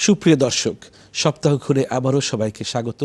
সুপ্রিয় দর্শক, সপ্তাহ ঘুরে আবারও সবাইকে স্বাগত।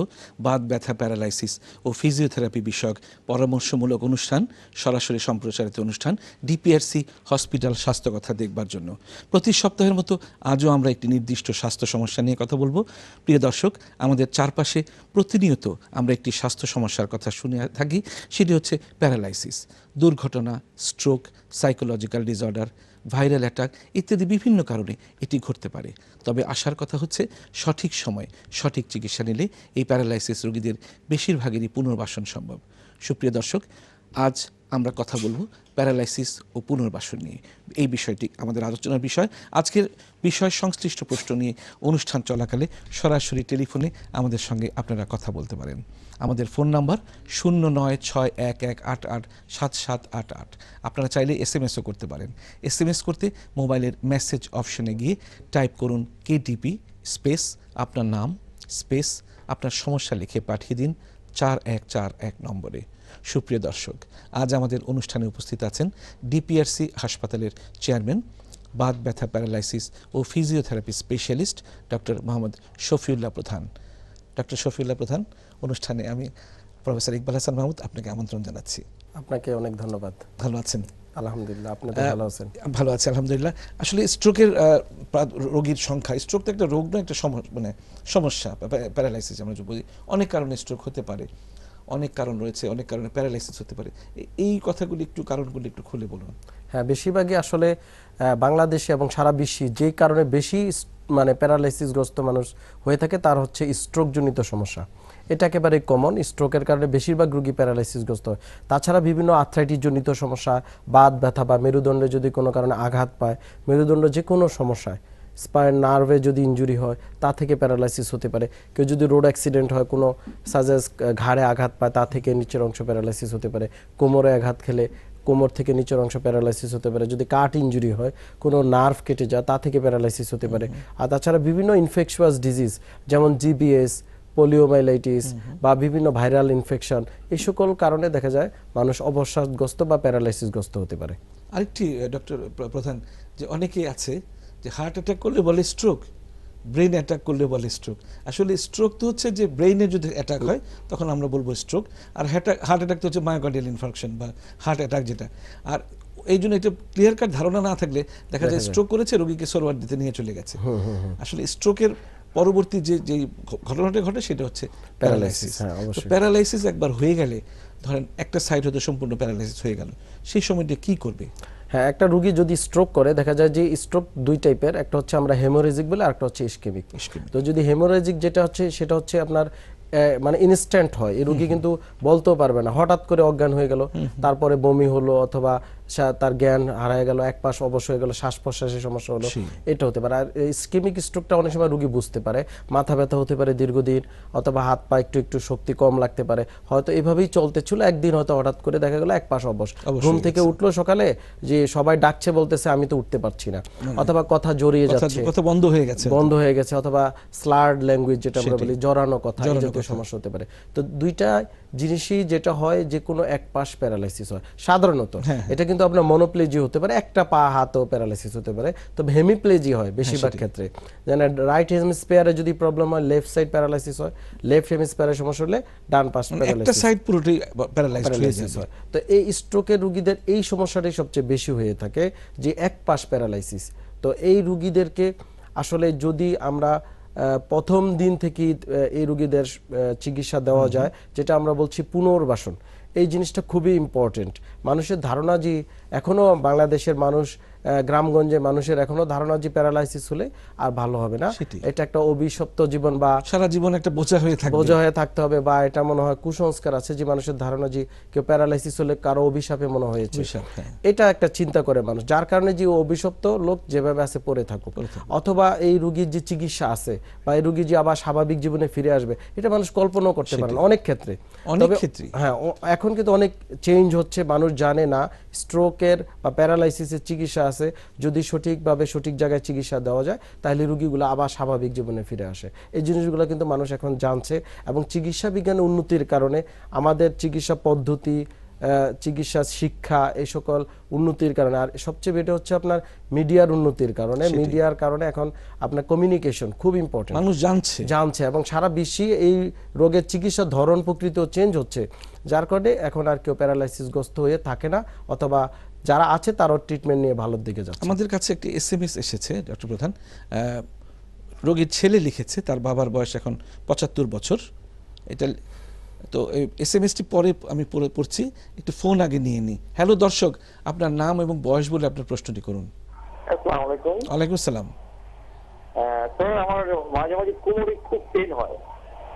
বাত ব্যথা, প্যারালাইসিস ও ফিজিওথেরাপি বিষয়ক পরামর্শমূলক অনুষ্ঠান, সরাসরি সম্প্রচারিত অনুষ্ঠান ডিপিআরসি হসপিটাল স্বাস্থ্য কথা দেখবার জন্য। প্রতি সপ্তাহের মতো আজও আমরা একটি নির্দিষ্ট স্বাস্থ্য সমস্যা নিয়ে কথা বলবো। প্রিয় দর্শক, আমাদের চারপাশে প্রতিনিয়ত আমরা একটি স্বাস্থ্য সমস্যার কথা শুনে থাকি, সেটি হচ্ছে প্যারালাইসিস। দুর্ঘটনা, stroke, psychological disorder, viral attack ইত্যাদি বিভিন্ন কারণে এটি ঘটতে পারে। তবে আসার কথা হচ্ছে সঠিক সময় সঠিক চিকিৎসা নিলে এই প্যারালাইসিস রোগীদের বেশিরভাগেরই পুনর্বাসন সম্ভব। সুপ্রিয় দর্শক, আজ আমরা কথা বলবো প্যারালাইসিস ও পুনর্বাসন নিয়ে। এই বিষয়টি আমাদের আলোচনার বিষয়। আজকের বিষয় সংশ্লিষ্ট প্রশ্ন নিয়ে অনুষ্ঠান চলাকালে সরাসরি টেলিফোনে আমাদের সঙ্গে আপনারা কথা বলতে পারেন। আমাদের ফোন নাম্বার 0961188788। আপনারা চাইলে এসএমএসও করতে পারেন। এসএমএস করতে মোবাইলের মেসেজ অপশনে গিয়ে টাইপ করুন কেডিপি স্পেস আপনার নাম স্পেস আপনার সমস্যা লিখে পাঠিয়ে দিন 4141 নম্বরে। সুপ্রিয় দর্শক, আজ আমাদের অনুষ্ঠানে উপস্থিত আছেন ডিপিআরসি হাসপাতালের চেয়ারম্যান, বাত ব্যথা, প্যারালাইসিস ও physiotherapy specialist doctor Mohammad Shafiullah Pradhan. Doctor Shafiullah প্রধান, অনুষ্ঠানে আমি প্রফেসর ইকবাল হাসান মাহমুদ আপনাকে আমন্ত্রণ জানাচ্ছি। আপনাকে অনেক ধন্যবাদ। ভালো আছেন? আলহামদুলিল্লাহ, আপনি তো ভালো আছেন? ভালো আছি আলহামদুলিল্লাহ। আসলে স্ট্রোকের রোগীর সংখ্যা, স্ট্রোক তো একটা রোগ না, একটা সমস্যা। প্যারালাইসিস আমরা যে বলি, অনেক কারণে স্ট্রোক হতে পারে, অনেক কারণ রয়েছে, অনেক কারণে প্যারালাইসিস হতে পারে। এই কথাগুলি একটু, কারণগুলি একটু খুলে বলুন। হ্যাঁ, বেশিরভাগই আসলে বাংলাদেশে এবং সারা বিশ্বে যেই কারণে বেশি প্যারালাইসিসগ্রস্ত মানুষ হয়ে থাকে তার হচ্ছে স্ট্রোকজনিত সমস্যা। এটা একেবারে কমন। স্ট্রোকের কারণে বেশিরভাগ রোগী প্যারালাইসিসগ্রস্ত হয়। তাছাড়া বিভিন্ন আর্থ্রাইটিসজনিত সমস্যা, বাত ব্যথা বা মেরুদণ্ডে যদি কোনো কারণে আঘাত পায়, মেরুদণ্ড যে কোনো সমস্যায়, স্পাইন নার্ভে যদি ইনজুরি হয় তা থেকে প্যারালাইসিস হতে পারে। কেউ যদি রোড অ্যাক্সিডেন্ট হয়, কোনো সাজেস ঘাড়ে আঘাত পায়, তা থেকে নিচের অংশ প্যারালাইসিস হতে পারে। কোমরে আঘাত খেলে কোমর থেকে নিচের অংশ প্যারালাইসিস হতে পারে। যদি কাট ইনজুরি হয়, কোনো নার্ভ কেটে যায়, তা থেকে প্যারালাইসিস হতে পারে। আর তাছাড়া বিভিন্ন ইনফেকশাস ডিজিজ যেমন জিবিএস, পোলিওমাইলাইটিস বা বিভিন্ন ভাইরাল ইনফেকশন, এই সকল কারণে দেখা যায় মানুষ অবসাদগ্রস্ত বা প্যারালাইসিসগ্রস্ত হতে পারে। আরেকটি ডক্টর প্রধান, যে অনেকেই আছে যে হার্ট অ্যাটাক করলে বলে স্ট্রোক, ব্রেন অ্যাটাক করলে বলে স্ট্রোক। আসলে স্ট্রোক তো হচ্ছে যে ব্রেইনে যদি অ্যাটাক হয় তখন আমরা বলবো স্ট্রোক, আর হার্ট অ্যাটাক তো হচ্ছে মায়োকার্ডিয়াল ইনফার্কশন বা হার্ট অ্যাটাক যেটা। আর এই জন্য এটা ক্লিয়ার কাট ধারণা না থাকলে দেখা যায় স্ট্রোক করেছে, রোগীকে সরোয়ার দিতে নিয়ে চলে গেছে। আসলে স্ট্রোকের পরবর্তী যে ঘটনাটা ঘটে সেটা হচ্ছে প্যারালাইসিস। প্যারালাইসিস একবার হয়ে গেলে, ধরেন একটা সাইড হতে সম্পূর্ণ প্যারালাইসিস হয়ে গেল, সেই সময়টা কি করবে? হ্যাঁ, একটা রোগী যদি স্ট্রোক করে, দেখা যায় যে স্ট্রোক দুই টাইপের, একটা হচ্ছে আমরা হেমোরেজিক বলে, আর একটা হচ্ছে ইসকেমিক। তো যদি হেমোরেজিক যেটা হচ্ছে সেটা হচ্ছে আপনার ইনস্ট্যান্ট হয়, এই রোগী কিন্তু বলতেও পারবে না, হঠাৎ করে অজ্ঞান হয়ে গেল, তারপরে বমি হলো অথবা তার জ্ঞান হারায় গেল, এক পাশ অবশ হয়ে গেল, শ্বাস প্রশ্বাসের সমস্যা হলো, এটা হতে পারে। আর ইসকেমিক স্ট্রোকটা অনেক সময় রোগী বুঝতে পারে, মাথা ব্যথা হতে পারে দীর্ঘদিন, অথবা হাত পা একটু একটু শক্তি কম লাগতে পারে, হয়তো এভাবেই চলতে ছিল, একদিন হয়তো হঠাৎ করে দেখা গেল এক পাশ অবশ, ঘুম থেকে উঠলো সকালে যে সবাই ডাকছে, বলতেছে আমি তো উঠতে পারছি না, অথবা কথা জড়িয়ে যাচ্ছে, কথা বন্ধ হয়ে গেছে, অথবা স্লার্ড ল্যাঙ্গুয়েজ যেটা আমরা বলি, জড়ানো কথা, এই জাতীয় সমস্যা হতে পারে। তো দুইটা জিনিসই যেটা হয়, যে কোনো এক পাশ প্যারালাইসিস হয় সাধারণত। এটা কিন্তু আপনার মনোপ্লেজি হতে পারে, একটা পা হাতও প্যারালাইসিস হতে পারে, তবে হেমিপ্লেজি হয় বেশিরভাগ ক্ষেত্রে। যেন রাইট হেমিস্ফিয়ারে যদি প্রবলেম হয়, লেফট সাইড প্যারালাইসিস হয়, লেফট হেমিস্ফিয়ারে সমস্যা হলে ডান পাশ একটা সাইড পুরোটাই প্যারালাইসিস হয়। তো এই স্ট্রোকের রোগীদের এই সমস্যাটাই সবচেয়ে বেশি হয়ে থাকে, যে এক পাশ প্যারালাইসিস। তো এই রোগীদেরকে আসলে যদি আমরা প্রথম দিন থেকে এই রোগীদের চিকিৎসা দেওয়া যায়, যেটা আমরা বলছি পুনর্বাসন, এই জিনিসটা খুবই ইম্পর্টেন্ট। মানুষের ধারণা যে এখনো বাংলাদেশের মানুষ, গ্রামগঞ্জে মানুষের এখনো ধারণা যে প্যারালাইসিস হলে আর ভালো হবে না, এটা একটা অভিশপ্ত জীবন বা সারা জীবন একটা বোঝা হয়ে থাকতে হবে, বা এটা মনে হয় কুসংস্কার আছে যে মানুষের ধারণা যে কেউ প্যারালাইসিস হলে কারো অভিশাপে মনে হয়েছে, এটা একটা চিন্তা করে মানুষ, যার কারণে যে অভিশপ্ত লোক যেভাবে আছে পড়ে থাকুক, অথবা এই রোগীর যে চিকিৎসা আছে বা এই রোগী যে আবার স্বাভাবিক জীবনে ফিরে আসবে, এটা মানুষ কল্পনাও করতে পারে না অনেক ক্ষেত্রে। হ্যাঁ, এখন কিন্তু অনেক চেঞ্জ হচ্ছে, মানুষ জানে না স্ট্রোকের বা প্যারালাইসিসের চিকিৎসা আছে, যদি সঠিকভাবে সঠিক জায়গায় চিকিৎসা দেওয়া যায় তাহলে রোগীগুলো আবার স্বাভাবিক জীবনে ফিরে আসে। এই জিনিসগুলো কিন্তু মানুষ এখন জানছে, এবং চিকিৎসা বিজ্ঞানের উন্নতির কারণে আমাদের চিকিৎসা পদ্ধতি, চিকিৎসা, শিক্ষা, এই সকল উন্নতির কারণে। আর সবচেয়ে বেটা হচ্ছে আপনার মিডিয়ার উন্নতির কারণে। মিডিয়ার কারণে এখন আপনার কমিউনিকেশন খুব ইম্পর্টেন্ট, মানুষ জানছে এবং সারা বিশ্বে এই রোগের চিকিৎসার ধরন প্রকৃত চেঞ্জ হচ্ছে, যার কারণে এখন আর কেউ প্যারালাইসিসগ্রস্ত হয়ে থাকে না, অথবা যারা আছে তারও ট্রিটমেন্ট নিয়ে ভালোর দিকে যাচ্ছে। আমাদের কাছে একটি SMS এসেছে ডক্টর প্রধান, রোগীর ছেলে লিখেছে, তার বাবার বয়স এখন 75 বছর। এটা তো SMS-টি পরে আমি পড়ছি, একটু ফোন আগে নিয়ে নিই। হ্যালো দর্শক, আপনার নাম এবং বয়স বলে আপনার প্রশ্নটি করুন। আসসালামু আলাইকুম। ওয়ালাইকুম আসসালাম। তো আমার মাঝে মাঝে কোমরে খুব পেন হয়,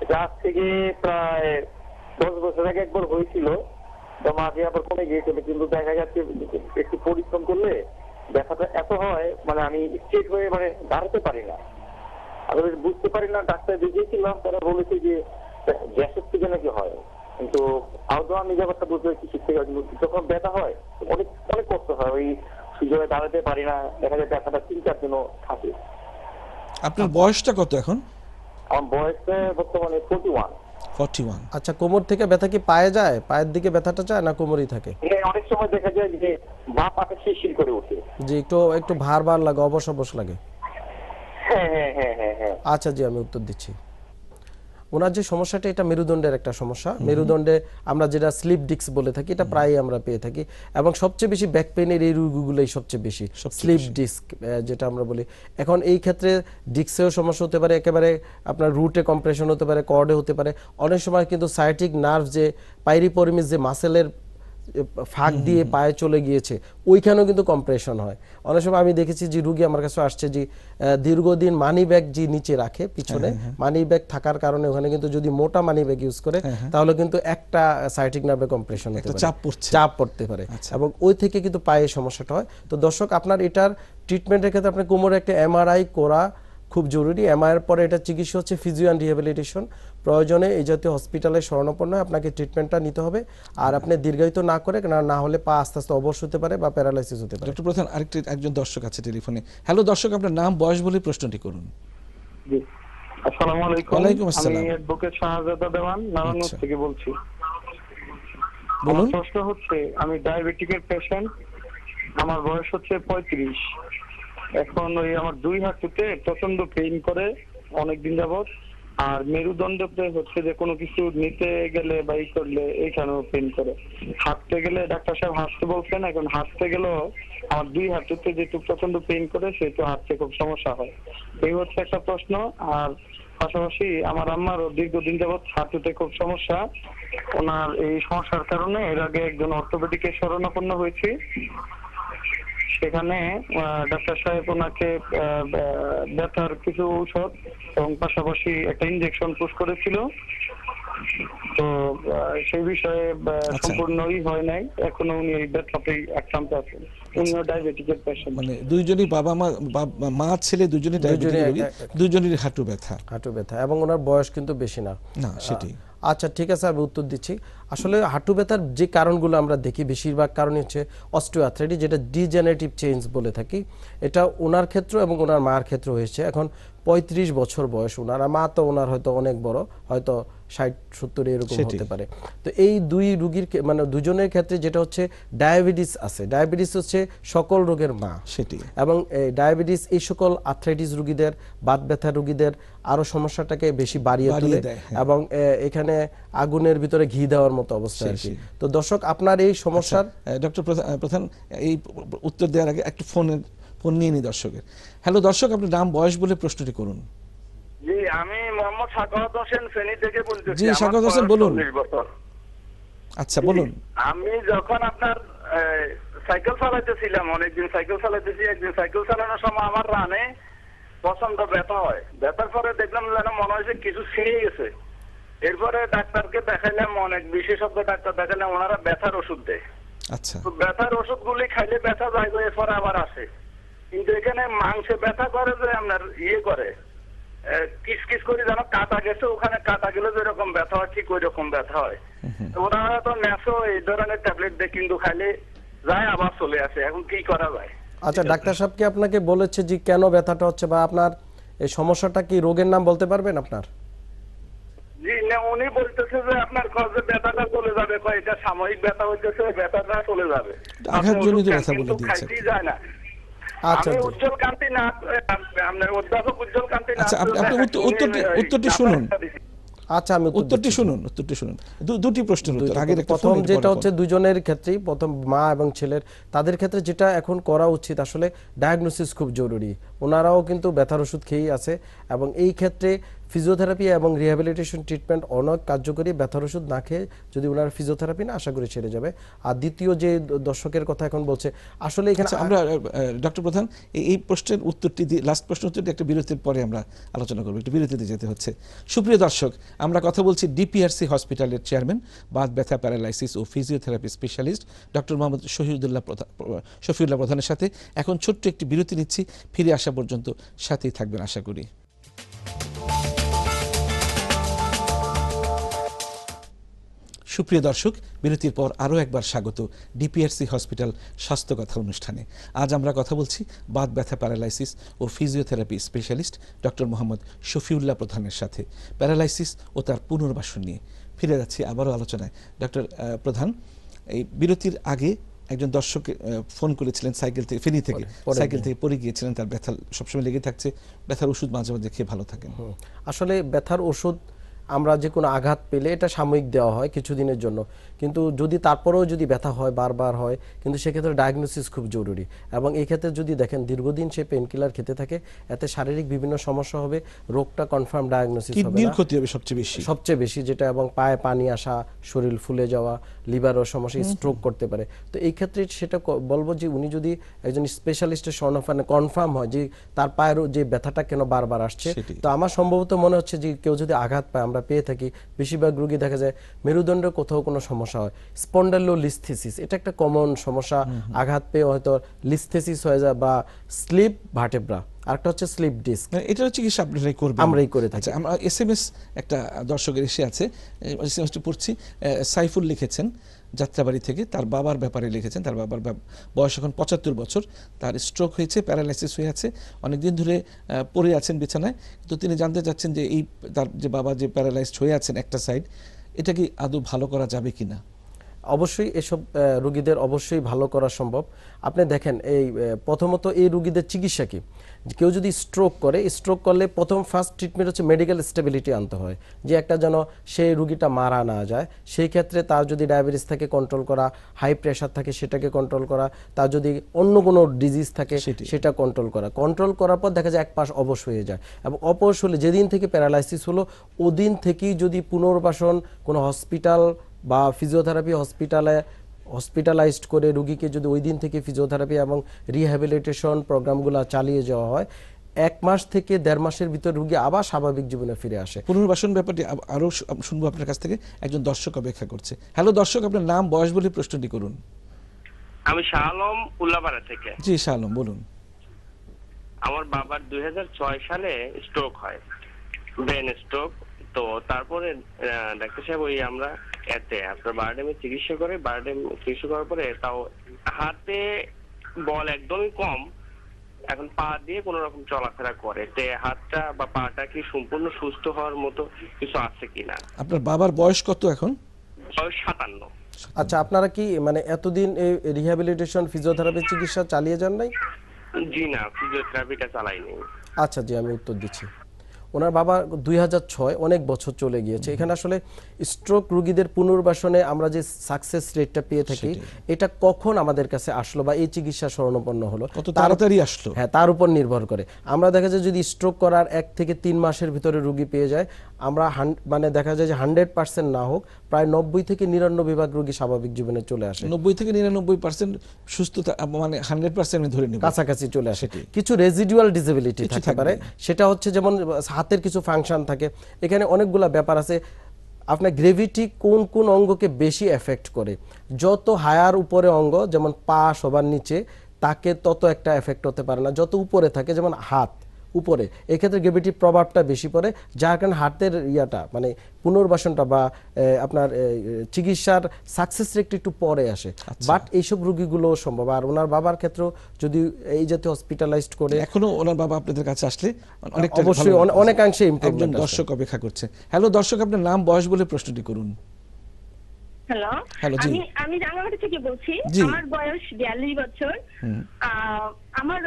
এটা আজ থেকে প্রায় 10 বছর আগে একবার হয়েছিল, তো মাঝে আবার কমে গিয়েছিল, কিন্তু দেখা যাচ্ছে একটু পরিশ্রম করলে ব্যথাটা এত হয়, মানে আমি স্ট্রেট হয়ে মানে দাঁড়াতে পারি না। আমি বুঝতে পারি না, ডাক্তার দেখিয়েছিলাম, তারা বলেছে যে গ্যাসের থেকে নাকি হয়, কিন্তু আদৌ আমি ব্যাপারটা বুঝতে পারছি ঠিক থেকে, যখন ব্যথা হয় অনেক অনেক কষ্ট হয়, ওই সুযোগে দাঁড়াতে পারি না, দেখা যায় ব্যথাটা 3-4 দিনও থাকে। আপনার বয়সটা কত এখন? আমার বয়সটা বর্তমানে 41। আচ্ছা, কোমর থেকে ব্যথা কি পায়ে যায়? পায়ের দিকে ব্যথাটা যায় না কোমরেই থাকে? অনেক সময় দেখা যায় যে বাঁ পাটা শিরশির করে ওঠে, যে একটু ভার ভার লাগে, অবশ অবশ লাগে। হ্যাঁ হ্যাঁ হ্যাঁ হ্যাঁ হ্যাঁ। আচ্ছা জি, আমি উত্তর দিচ্ছি। ওনার যে সমস্যাটা, এটা মেরুদণ্ডের একটা সমস্যা। মেরুদণ্ডে আমরা যেটা স্লিপ ডিস্ক বলে থাকি, এটা প্রায়ই আমরা পেয়ে থাকি, এবং সবচেয়ে বেশি ব্যাক পেইনের এই রোগগুলোই সবচেয়ে বেশি স্লিপ ডিস্ক যেটা আমরা বলি। এখন এই ক্ষেত্রে ডিস্কেও সমস্যা হতে পারে, একেবারে আপনার রুটে কম্প্রেশন হতে পারে, কর্ডে হতে পারে, অনেক সময় কিন্তু সায়াটিক নার্ভ যে পাইরিপরিমিস যে মাসেলের ফাঁক দিয়ে পায়ে চলে গিয়েছে, ওইখানেও কিন্তু কম্প্রেশন হয়। অনেক সময় আমি দেখেছি যে রুগী আমার কাছে আসছে যে দীর্ঘদিন মানি ব্যাগ যে নিচে রাখে পিছনে, মানি ব্যাগ থাকার কারণে ওখানে কিন্তু যদি মোটা মানি ব্যাগ ইউজ করে, তাহলে কিন্তু একটা সায়াটিক নার্ভে কম্প্রেশন হতে পারে, চাপ পড়তে পারে, এবং ওই থেকে কিন্তু পায়ে সমস্যাটা হয়। তো দর্শক, আপনার এটার ট্রিটমেন্টের ক্ষেত্রে আপনার কোমরে একটা MRI করা খুব জরুরি। MRI পরে এটা চিকিৎসা হচ্ছে ফিজিও অ্যান্ড রিহ্যাবিলিটেশন। প্রয়োজনে এই জাতীয় হসপিটালে শরণাপন্ন হয়ে আপনাকে ট্রিটমেন্টটা নিতে হবে, আর আপনি দীর্ঘায়িত না করে, না হলে পা আস্তে আস্তে অবশ হতে পারে বা প্যারালাইসিস হতে পারে। ডক্টর প্রধান, একজন দর্শক আছে টেলিফোনে। হ্যালো দর্শক, আপনার নাম বয়স বলে প্রশ্নটি করুন। জি, আসসালামু আলাইকুম। ওয়ালাইকুম আসসালাম। আমি অ্যাডভোকেট শাহজাদা দেওয়ান নারায়ণগঞ্জ থেকে বলছি। বলুন। আমার প্রশ্ন হচ্ছে, আমি ডায়াবেটিকের পেশেন্ট, আমার বয়স হচ্ছে 35। এখন ওই আমার দুই হাঁটুতে প্রচন্ড পেইন করে অনেকদিন যাবত, আর মেরুদণ্ডতে হচ্ছে যে কোনো কিছু নিতে গেলে বা ই করলে এইখানেও পেইন করে। হাঁটতে গেলে ডাক্তার সাহেব হাঁটতে বলছেন, এখন হাঁটতে গেলেও আমার দুই হাঁটুতে যেহেতু প্রচন্ড পেইন করে, সেহেতু হাঁটতে খুব সমস্যা হয়। এই হচ্ছে একটা প্রশ্ন। আর পাশাপাশি আমার আম্মারও দীর্ঘদিন যাবৎ হাঁটুতে খুব সমস্যা। ওনার এই সমস্যার কারণে এর আগে একজন অর্থোপেডিকে শরণাপন্ন হয়েছি। সেখানে ডাক্তার সাহেব ওনাকে ব্যথার কিছু ঔষধ এবং পাশাপাশি একটা ইনজেকশন পুশ করেছিল। তো সেই বিষয়ে সম্পূর্ণই হয় নাই, এখনো উনি এই ব্যথাতেই আক্রান্ত আছেন। উনিও ডায়াবেটিকের পেশেন্ট। মানে দুইজনই মা ছেলে দুইজনই ডায়াবেটিক রোগী, দুইজনেরই হাঁটু ব্যথা, এবং ওনার বয়স কিন্তু বেশি না। সেটাই। আচ্ছা, ঠিক আছে, আমি উত্তর দিচ্ছি। আসলে হাঁটু ব্যথার যে কারণগুলো আমরা দেখি, বেশিরভাগ কারণ হচ্ছে অস্টিওআর্থ্রাইটিস, যেটা ডিজেনারেটিভ চেঞ্জ বলে থাকি। এটা ওনার ক্ষেত্র এবং ওনার মার ক্ষেত্র হয়েছে। এখন 35 বছর বয়স ওনার, আর মা তো ওনার হয়তো অনেক বড়, হয়তো 60-70 এরকম হতে পারে। তো এই দুই রোগীর মানে দুজনের ক্ষেত্রে যেটা হচ্ছে ডায়াবেটিস আছে, ডায়াবেটিস হচ্ছে সকল রোগের মা। সেটাই। এবং ডায়াবেটিস এই সকল আর্থ্রাইটিস রোগীদের, বাত ব্যথা রোগীদের আরো সমস্যাটাকে বেশি বাড়িয়ে তোলে, এবং এখানে আগুনের ভিতরে ঘি দেওয়ার মতো অবস্থা আর কি। তো দর্শক, আপনার এই সমস্যার ডক্টর প্রধান, এই উত্তর দেওয়ার আগে একটু ফোন নিয়ে নি দর্শকের। হ্যালো দর্শক, আপনার নাম বয়স বলে প্রশ্নটি করুন। জি, আমি মোহাম্মদ সাখাওয়াত হোসেন ফেনী থেকে বলতেছি। জি, সাখাওয়াত হোসেন বলুন। আচ্ছা বলুন। আমি যখন আপনার সাইকেল চালাইতেছিলাম, অনেকদিন সাইকেল চালাইতেছি, একদিন সাইকেল চালানোর সময় আমার রানে প্রচন্ড ব্যথা হয়। ব্যথার পরে দেখলাম যেন মনে হয়েছে কিছু ছিঁড়ে গেছে। এরপরে ডাক্তারকে দেখাইলাম, অনেক বিশেষজ্ঞ ডাক্তার দেখাইলাম, ওনারা ব্যথার ওষুধ দেয়। আচ্ছা। তো ব্যথার ওষুধগুলি খাইলে ব্যথা যায়, এরপরে আবার আসে। কিন্তু এখানে মাংসে ব্যথা করে যে আপনার করে কিস করে যেন কাটা গেছে, ওখানে কাটা গেলে যেরকম ব্যথা হয় ঠিক ওই রকম ব্যথা হয়। ওনারা তো ন্যাসো এই ধরনের ট্যাবলেট দেয়, কিন্তু খাইলে যায় আবার চলে আসে। এখন কি করা যায়? আচ্ছা, ডাক্তার সাহেব কি আপনাকে বলেছে যে কেন ব্যথাটা হচ্ছে, বা আপনার এই সমস্যাটা কি, রোগের নাম বলতে পারবেন আপনার? জি না, উনি বলতেছে যে আপনার কাছে ব্যথাটা চলে যাবে, কয় এটা সাময়িক ব্যথা হইতেছে, ব্যথাটা চলে যাবে, আঘাতজনিত আপনি ব্যথা ওষুধ বলে খান, কিন্তু দিয়েছে। খাইতেই যায় না। আচ্ছা আমি আচ্ছা। উজ্জ্বল কান্তি না, আপনার অধ্যাপক উজ্জ্বল কান্তি না, আচ্ছা, আপনি উত্তরটি শুনুন। আচ্ছা আমি উত্তরটি শুনুন, উত্তরটি শুনুন। দুটি প্রশ্নের উত্তর, আগের একটা প্রথম ফোন, এরপর যেটা ফোন। হচ্ছে দুজনের ক্ষেত্রেই, প্রথম মা এবং ছেলের, তাদের ক্ষেত্রে যেটা এখন করা উচিত আসলে ডায়াগনোসিস খুব জরুরি। ওনারাও কিন্তু ব্যথার ওষুধ খেয়েই আছে এবং এই ক্ষেত্রে ফিজিওথেরাপি এবং রিহ্যাবিলিটেশন ট্রিটমেন্ট অনেক কার্যকরী। ব্যথার ওষুধ না খেয়ে যদি ওনার ফিজিওথেরাপি না, আশা করি ছেড়ে যাবে। আর দ্বিতীয় যে দর্শকের কথা এখন বলছে, আসলে এখানে আচ্ছা, আমরা ডক্টর প্রধান এই প্রশ্নের উত্তরটি দিয়ে, লাস্ট প্রশ্ন উত্তরটি একটা বিরতির পরে আমরা আলোচনা করবো, একটু বিরতিতে যেতে হচ্ছে। সুপ্রিয় দর্শক, আমরা কথা বলছি ডিপিআরসি হসপিটালের চেয়ারম্যান, বাত ব্যথা, প্যারালাইসিস ও physiotherapy specialist doctor Mohammad Shafiullah প্রধানের সাথে। এখন ছোট্ট একটি বিরতি নিচ্ছি, ফিরে আসা পর্যন্ত সাথেই থাকবেন আশা করি। সুপ্রিয় দর্শক, বিরতির পর আরও একবার স্বাগত ডিপিআরসি হসপিটাল স্বাস্থ্য কথা অনুষ্ঠানে। আজ আমরা কথা বলছি বাত ব্যথা, প্যারালাইসিস ও physiotherapy specialist doctor Mohammad Shafiullah প্রধানের সাথে, প্যারালাইসিস ও তার পুনর্বাসন নিয়ে। ফিরে যাচ্ছি আবারও আলোচনায়। ডক্টর প্রধান, এই বিরতির আগে একজন দর্শক ফোন করেছিলেন সাইকেল থেকে, ফেনী থেকে, সাইকেল থেকে পড়ে গিয়েছিলেন, তার ব্যথা সবসময় লেগে থাকছে, ব্যথার ওষুধ মাঝে মাঝে খেয়ে ভালো থাকেন। আসলে ব্যথার ওষুধ আমরা যে কোনো আঘাত পেলে এটা সাময়িক দেওয়া হয় কিছুদিনের জন্য, কিন্তু যদি তারপরেও যদি ব্যথা হয়, বারবার হয়, কিন্তু সেক্ষেত্রে ডায়াগনোসিস খুব জরুরি। এবং এই ক্ষেত্রে যদি দেখেন দীর্ঘদিন সে পেন কিলার খেতে থাকে, এতে শারীরিক বিভিন্ন সমস্যা হবে, রোগটা কনফার্ম ডায়াগনোসিস হবে কিডনির না, ক্ষতি হবে সবচেয়ে বেশি যেটা, এবং পায়ে পানি আসা, শরীর ফুলে যাওয়া, লিভারের সমস্যা, স্ট্রোক করতে পারে। তো এই ক্ষেত্রে সেটা বলবো যে উনি যদি একজন স্পেশালিস্টের শরণাপন্ন কনফার্ম হয় যে তার পায়ের যে ব্যথাটা কেন বারবার আসছে, তো আমার সম্ভবত মনে হচ্ছে যে কেউ যদি আঘাত পায়, আমরা পেয়ে থাকি বেশিরভাগ রোগী দেখা যায় মেরুদণ্ডের কোথাও কোনো সমস্যা হয়, স্পন্ডাইলোলিস্থেসিস, এটা একটা কমন সমস্যা। আঘাত পেয়ে হয়তো লিস্থেসিস হয়ে যায় বা স্লিপ ভার্টেব্রা, আরেকটা হচ্ছে স্লিপ ডিস্ক। এটার চিকিৎসা আপনারাই করবেন? আমরাই করে থাকি। আচ্ছা, আমরা এসএমএস একটা দর্শকের এসে আছে, এসএমএসটি পড়ছি। সাইফুল লিখেছেন যাত্রাবাড়ি থেকে, তার বাবার ব্যাপারে লিখেছেন। তার বাবার বয়স এখন ৭৫ বছর, তার স্ট্রোক হয়েছে, প্যারালাইসিস হয়ে আছে, অনেকদিন ধরে পড়ে আছেন বিছানায়। তো তিনি জানতে চাচ্ছেন যে এই তার যে বাবা যে প্যারালাইজড হয়ে আছেন একটা সাইড, এটা কি আদৌ ভালো করা যাবে কিনা? অবশ্যই এসব রোগীদের অবশ্যই ভালো করা সম্ভব। আপনি দেখেন এই প্রথমত এই রোগীদের চিকিৎসা কি, কেউ যদি স্ট্রোক করলে প্রথম ফার্স্ট ট্রিটমেন্ট হচ্ছে মেডিকেল স্টেবিলিটি আনতে হয়, যে একটা যেন সেই রোগীটা মারা না যায়। সেই ক্ষেত্রে তার যদি ডায়াবেটিস থাকে কন্ট্রোল করা, হাই প্রেশার থাকে সেটাকে কন্ট্রোল করা, তার যদি অন্য কোনো ডিজিজ থাকে সেটা কন্ট্রোল করার পর দেখা যায় এক পাশ অবশ হয়ে যায়। এবং অবশ হলে যেদিন থেকে প্যারালাইসিস হলো ওদিন থেকেই যদি পুনর্বাসন কোনো হসপিটাল বা ফিজিওথেরাপি হসপিটালাইজড করে রোগীকে যদি ওই দিন থেকে ফিজিওথেরাপি এবং রিহ্যাবিলিটেশন প্রোগ্রামগুলো চালিয়ে যাওয়া হয়, 1 মাস থেকে 1.5 মাসের ভিতর রোগী আবার স্বাভাবিক জীবনে ফিরে আসে। পুনর্বাসন ব্যাপারটি আরও শুনবো আপনার কাছ থেকে, একজন দর্শক অপেক্ষা করছে। হ্যালো দর্শক, আপনার নাম, বয়স বলে প্রশ্নটি করুন। আমি শাহ আলম, উল্লাপাড়া থেকে। জি শাহ আলম, বলুন। আমার বাবার 2006 সালে স্ট্রোক হয়, ব্রেন স্ট্রোক। তো তারপরে ডাক্তার সাহেব আমরা আপনার বারডেমে চিকিৎসা করার পরে তাও হাতে বল একদমই কম, এখন পা দিয়ে কোন রকম চলাফেরা করে। হাতটা বা পাটা কি সম্পূর্ণ সুস্থ হওয়ার মতো কিছু আছে কিনা? আপনার বাবার বয়স কত এখন? বয়স 57। আচ্ছা, আপনারা কি মানে এতদিন এই রিহ্যাবিলিটেশন ফিজিওথেরাপি চিকিৎসা চালিয়ে যান নাই? জি না, ফিজিওথেরাপিটা চালাইনি। আচ্ছা জি, আমি উত্তর দিচ্ছি। ওনার বাবা 2006, অনেক বছর চলে গিয়েছে। এখানে আসলে স্ট্রোক রোগীদের পুনর্বাসনে আমরা যে সাকসেস রেটটা পেয়ে থাকি, এটা কখন আমাদের কাছে আসলো বা এই চিকিৎসা শরণাপন্ন হলো, কত তাড়াতাড়ি আসলো, হ্যাঁ, তার উপর নির্ভর করে। আমরা দেখা যায় যদি স্ট্রোক করার 1 থেকে 3 মাসের ভিতরে রোগী পেয়ে যায়, আমরা মানে দেখা যায় যে 100% না হোক, প্রায় 90 থেকে 99% রোগী স্বাভাবিক জীবনে চলে আসে। 90 থেকে 99% সুস্থতা, মানে 100% ধরে নেব, কাছাকাছি চলে আসে। কিছু রেজিডুয়াল ডিসেবিলিটি থাকতে পারে, সেটা হচ্ছে যেমন হাতের কিছু ফাংশন থাকে। এখানে অনেকগুলা ব্যাপার আছে। আপনার গ্রেভিটি কোন কোন অঙ্গকে বেশি এফেক্ট করে, যত হায়ার উপরে অঙ্গ, যেমন পা সবার নিচে, তাকে তত একটা এফেক্ট হতে পারে না। যত উপরে থাকে, যেমন হাত, উপরে, এক্ষেত্রে গ্র্যাভিটির প্রভাবটা বেশি পড়ে, যার কারণে হার্টের ইয়াটা মানে পুনর্বাসনটা বা আপনার চিকিৎসার সাকসেস রেটটা একটু পরে আসে। বাট এইসব রোগীগুলো সম্ভব। আর ওনার বাবার ক্ষেত্রেও যদি এই জাতীয় হসপিটালাইজড করে, এখনো ওনার বাবা আপনাদের কাছে আসলে অনেকটা অবশ্যই ভালো- অনেকাংশে একজন ইমপ্রুভমেন্ট দর্শক অপেক্ষা করছে। হ্যালো দর্শক, আপনার নাম বয়স বলে প্রশ্নটি করুন। হ্যালো, হ্যালো, জি। আমি রাঙামাটি থেকে বলছি। জি। আমার বয়স 42 বছর। আমার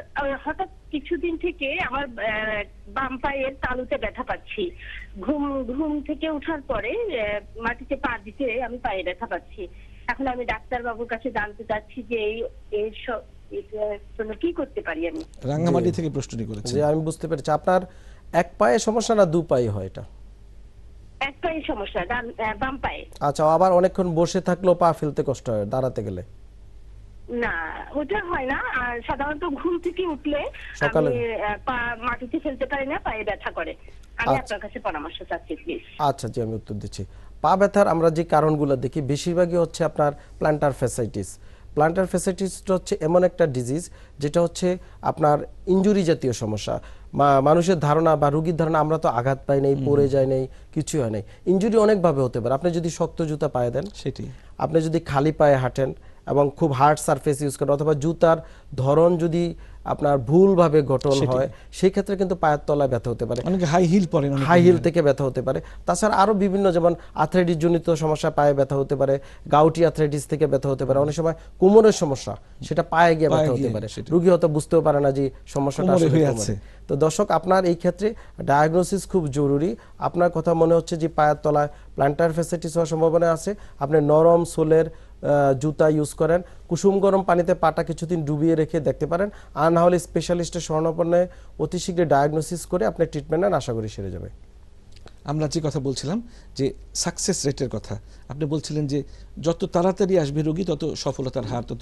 হঠাৎ কিছুদিন থেকে আমার বাম পায়ের তালুতে ব্যথা পাচ্ছি। ঘুম থেকে ওঠার পরে মাটিতে পা দিতে আমি পায়ে ব্যথা পাচ্ছি। এখন আমি ডাক্তার বাবুর কাছে জানতে চাচ্ছি যে এই সব জন্য কি করতে পারি আমি। রাঙ্গামাটি থেকে প্রশ্নটি করেছে। যে আমি বুঝতে পেরেছি আপনার এক পায়ে সমস্যা না দু পায়ে হয় এটা? এক পায়ে সমস্যা, বাম পায়ে। আচ্ছা, আবার অনেকক্ষণ বসে থাকলেও পা ফেলতে কষ্ট হয় দাঁড়াতে গেলে? না, ওটা হয় না। আর সাধারণত ঘুম থেকে উঠলে সকালে? আমি পা মাটিতে ফেলতে পারি না, পায়ে ব্যথা করে। আমি আচ্ছা। আপনার কাছে পরামর্শ চাচ্ছি প্লিজ। আচ্ছা জি, আমি উত্তর দিচ্ছি। পা ব্যথার আমরা যে কারণগুলো দেখি বেশিরভাগই হচ্ছে আপনার প্ল্যান্টার ফ্যাসাইটিস। প্ল্যান্টার ফ্যাসাইটিসটা হচ্ছে এমন একটা ডিজিজ যেটা হচ্ছে আপনার ইনজুরি জাতীয় সমস্যা। মানুষের ধারণা বা রোগীর ধারণা আমরা তো আঘাত পাই নাই, পড়ে যায় নাই, কিছুই হয় নাই। ইনজুরি অনেকভাবে হতে পারে। আপনি যদি শক্ত জুতা পায়ে দেন, সেটি আপনি যদি খালি পায়ে হাঁটেন এবং খুব হার্ড সারফেস ইউজ করেন, অথবা জুতার ধরন যদি আপনার ভুলভাবে গঠন হয়, সেই ক্ষেত্রে কিন্তু পায়ের তলায় ব্যথা হতে পারে। অনেকে হাই হিল পরেন, হাই হিল থেকে ব্যথা হতে পারে। তাছাড়া আরো বিভিন্ন, যেমন আর্থ্রাইটিস জনিত সমস্যা পায়ে ব্যথা হতে পারে, গাউটি আর্থ্রাইটিস থেকে ব্যথা হতে পারে, অনেক সময় কোমরের সমস্যা সেটা পায়ে গিয়ে ব্যথা হতে পারে। রোগী হয়তো বুঝতেও পারে না যে সমস্যাটা কোমরে আসলে হয়ে কোমরে। আছে। তো দর্শক, আপনার এই ক্ষেত্রে ডায়াগনোসিস খুব জরুরি। আপনার কথা মনে হচ্ছে যে পায়ের তলায় প্ল্যান্টার ফ্যাসাইটিস হওয়ার সম্ভাবনা আছে। আপনি নরম সোলের জুতা ইউজ করেন, কুসুম গরম পানিতে পাটা কিছুদিন ডুবিয়ে রেখে দেখতে পারেন। আর না হলে স্পেশালিস্টের শরণাপন্নে অতি শীঘ্র ডায়াগনোসিস করে আপনি ট্রিটমেন্ট নেন, আশা করি সেরে যাবে। আমরা যে কথা বলছিলাম যে সাকসেস রেটের কথা, আপনি বলছিলেন যে যত তাড়াতাড়ি আসবে রোগী তত সফলতার হার তত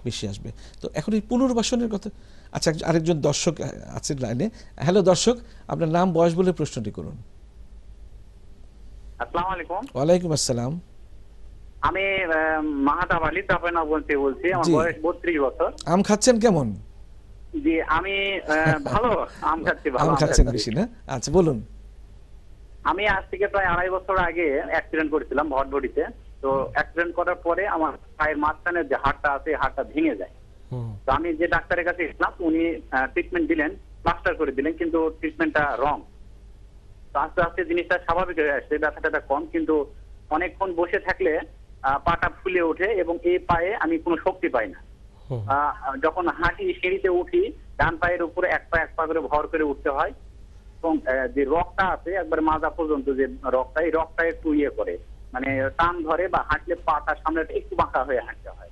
বেশি আসবে। তো এখন এই পুনর্বাসনের কথা, আচ্ছা আরেকজন দর্শক আছেন লাইনে। হ্যালো দর্শক, আপনার নাম বয়স বলে প্রশ্নটি করুন। আসসালামু আলাইকুম। ওয়ালাইকুম আসসালাম। আমি মাহাতাব আলী চাঁপাইনবাবগঞ্জ থেকে বলছি। আমার জি। বয়স 32 বছর। আম খাচ্ছেন কেমন? জি, আমি ভালো আম খাচ্ছি। ভালো আম আম খাচ্ছেন খাচ্ছি। বেশি না? আচ্ছা বলুন। আমি আজ থেকে প্রায় 2.5 বছর আগে অ্যাক্সিডেন্ট করেছিলাম ভটভটিতে। তো অ্যাক্সিডেন্ট করার পরে আমার পায়ের মাঝখানে যে হাড়টা আছে, হাড়টা ভেঙে যায়। তো আমি যে ডাক্তারের কাছে গেছিলাম, উনি ট্রিটমেন্ট দিলেন, প্লাস্টার করে দিলেন, কিন্তু ট্রিটমেন্টটা রং। তো আস্তে আস্তে জিনিসটা স্বাভাবিক হয়ে আসছে, ব্যথাটা কম, কিন্তু অনেকক্ষণ বসে থাকলে পাটা ফুলে ওঠে এবং এই পায়ে আমি কোনো শক্তি পাই না। যখন হাঁটি, সিঁড়িতে উঠি, ডান পায়ের উপরে এক পা করে ভর করে উঠতে হয় এবং যে রগটা আছে একবার মাজা পর্যন্ত, যে রগটা, এই রগটা একটু করে মানে টান ধরে বা হাঁটলে পাটা সামনেটা একটু বাঁকা হয়ে হাঁটতে হয়,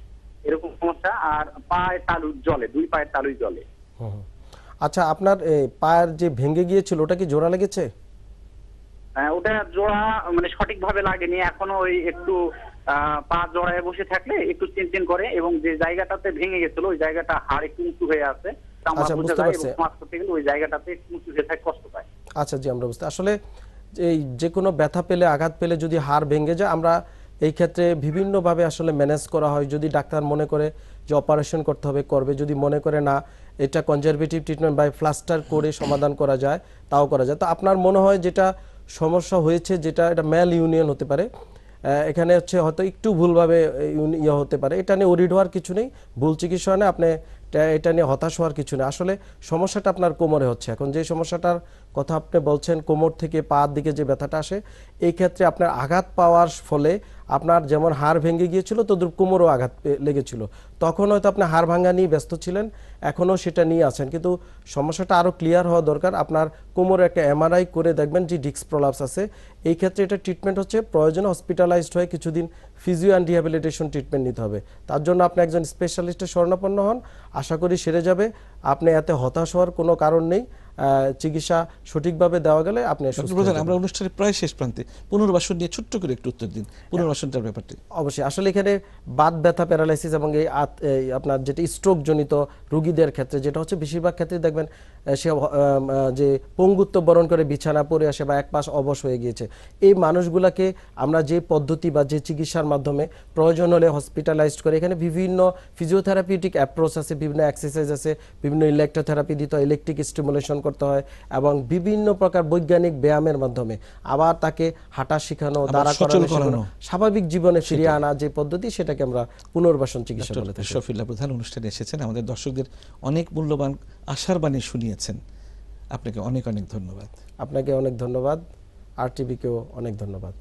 এরকম সমস্যা। আর পায়ের তালু জ্বলে, দুই পায়ের তালুই জ্বলে। আচ্ছা, আপনার পায়ের যে ভেঙে গিয়েছিল ওটা কি জোড়া লেগেছে? ওটা জোড়া মানে সঠিকভাবে লাগেনি এখনো। ওই একটু পা জোড়ায় বসে থাকলে একটু চিনচিন করে এবং যে জায়গাটাতে ভেঙে গেছিল ওই জায়গাটা হাড় একটু উঁচু হয়ে আছে। আচ্ছা, বুঝতে পারছি। ওই জায়গাটাতে একটু উঁচু হয়ে থাকে, কষ্ট পায়। আচ্ছা জি, আমরা বুঝতে, আসলে এই যে কোনো ব্যথা পেলে, আঘাত পেলে যদি হাড় ভেঙে যায়, আমরা এই ক্ষেত্রে বিভিন্নভাবে আসলে ম্যানেজ করা হয়। যদি ডাক্তার মনে করে যে অপারেশন করতে হবে, করবে। যদি মনে করে না এটা কনজারভেটিভ ট্রিটমেন্ট বা প্লাস্টার করে সমাধান করা যায়, তাও করা যায়। তো আপনার মনে হয় যেটা সমস্যা হয়েছে, যেটা এটা ম্যাল ইউনিয়ন হতে পারে, এখানে হচ্ছে হয়তো একটু ভুলভাবে ইয়ে হতে পারে। এটা নিয়ে ওরিড হওয়ার কিছু নেই, ভুল চিকিৎসা হয় না, আপনি এটা নিয়ে হতাশ হওয়ার কিছু নেই। আসলে সমস্যাটা আপনার কোমরে হচ্ছে। এখন যে সমস্যাটার কথা আপনি বলছেন, কোমর থেকে পার দিকে যে ব্যথাটা আসে, এই ক্ষেত্রে আপনার আঘাত পাওয়ার ফলে আপনার যেমন হাড় ভেঙে গিয়েছিল, তদ্রুপ কোমরও আঘাত লেগেছিল। তখন হয়তো আপনি হাড় ভাঙা নিয়ে ব্যস্ত ছিলেন, এখনও সেটা নিয়ে আছেন, কিন্তু সমস্যাটা আরও ক্লিয়ার হওয়া দরকার। আপনার কোমরে একটা এমআরআই করে দেখবেন যে ডিস্ক প্রলাপস আছে। এই ক্ষেত্রে এটা ট্রিটমেন্ট হচ্ছে প্রয়োজনে হসপিটালাইজড হয়ে কিছুদিন ফিজিও অ্যান্ড রিহ্যাবিলিটেশন ট্রিটমেন্ট নিতে হবে। তার জন্য আপনি একজন স্পেশালিস্টের শরণাপন্ন হন, আশা করি সেরে যাবে। আপনি এতে হতাশ হওয়ার কোনো কারণ নেই। চিকিৎসা সঠিকভাবে দেওয়া গেলে আপনি সুস্থ হয়ে যাবেন। আমরা অনুষ্ঠানের প্রায় শেষ প্রান্তে, পুনর্বাসন নিয়ে ছোট্ট করে একটু উত্তর দিন, পুনর্বাসনটার ব্যাপারটি। অবশ্যই, আসলে এখানে বাত ব্যথা, প্যারালাইসিস এবং এই আপনার যেটা স্ট্রোক জনিত রোগীদের ক্ষেত্রে যেটা হচ্ছে, বেশিরভাগ ক্ষেত্রে দেখবেন সে যে পঙ্গুত্ব বরণ করে বিছানা পড়ে আসে বা এক পাশ অবশ হয়ে গিয়েছে, এই মানুষগুলোকে আমরা যে পদ্ধতি বা যে চিকিৎসার মাধ্যমে প্রয়োজন হলে হসপিটালাইজড করে, এখানে বিভিন্ন ফিজিওথেরাপিউটিক অ্যাপ্রোচ আছে, বিভিন্ন এক্সারসাইজ আছে, বিভিন্ন ইলেকট্রোথেরাপি দিতে হয়, ইলেকট্রিক স্টিমুলেশন করতে হয় এবং বিভিন্ন প্রকার বৈজ্ঞানিক ব্যায়ামের মাধ্যমে আবার তাকে হাঁটা শেখানো, দাঁড়া সচল করানো, করানো। স্বাভাবিক জীবনে ফিরিয়ে আনা যে পদ্ধতি, সেটাকে আমরা পুনর্বাসন চিকিৎসা বলে থাকি। শফিউল্লাহ প্রধান অনুষ্ঠানে এসেছেন, আমাদের দর্শকদের অনেক মূল্যবান আশার বাণী শুনিয়েছেন, আপনাকে অনেক অনেক ধন্যবাদ। আপনাকে অনেক ধন্যবাদ, RTVকেও অনেক ধন্যবাদ।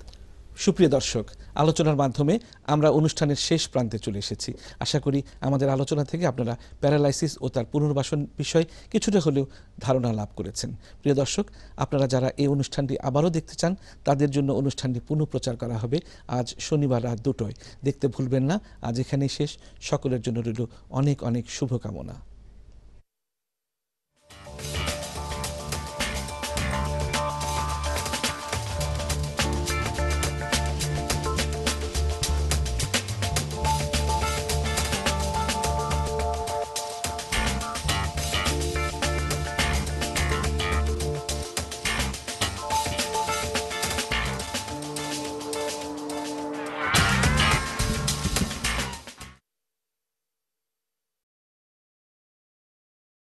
সুপ্রিয় দর্শক, আলোচনার মাধ্যমে আমরা অনুষ্ঠানের শেষ প্রান্তে চলে এসেছি। আশা করি আমাদের আলোচনা থেকে আপনারা প্যারালাইসিস ও তার পুনর্বাসন বিষয়ে কিছুটা হলেও ধারণা লাভ করেছেন। প্রিয় দর্শক, আপনারা যারা এই অনুষ্ঠানটি আবারও দেখতে চান, তাদের জন্য অনুষ্ঠানটি পুনঃপ্রচার করা হবে আজ শনিবার রাত 2টায়। দেখতে ভুলবেন না। আজ এখানেই শেষ। সকলের জন্য রইল অনেক অনেক শুভকামনা।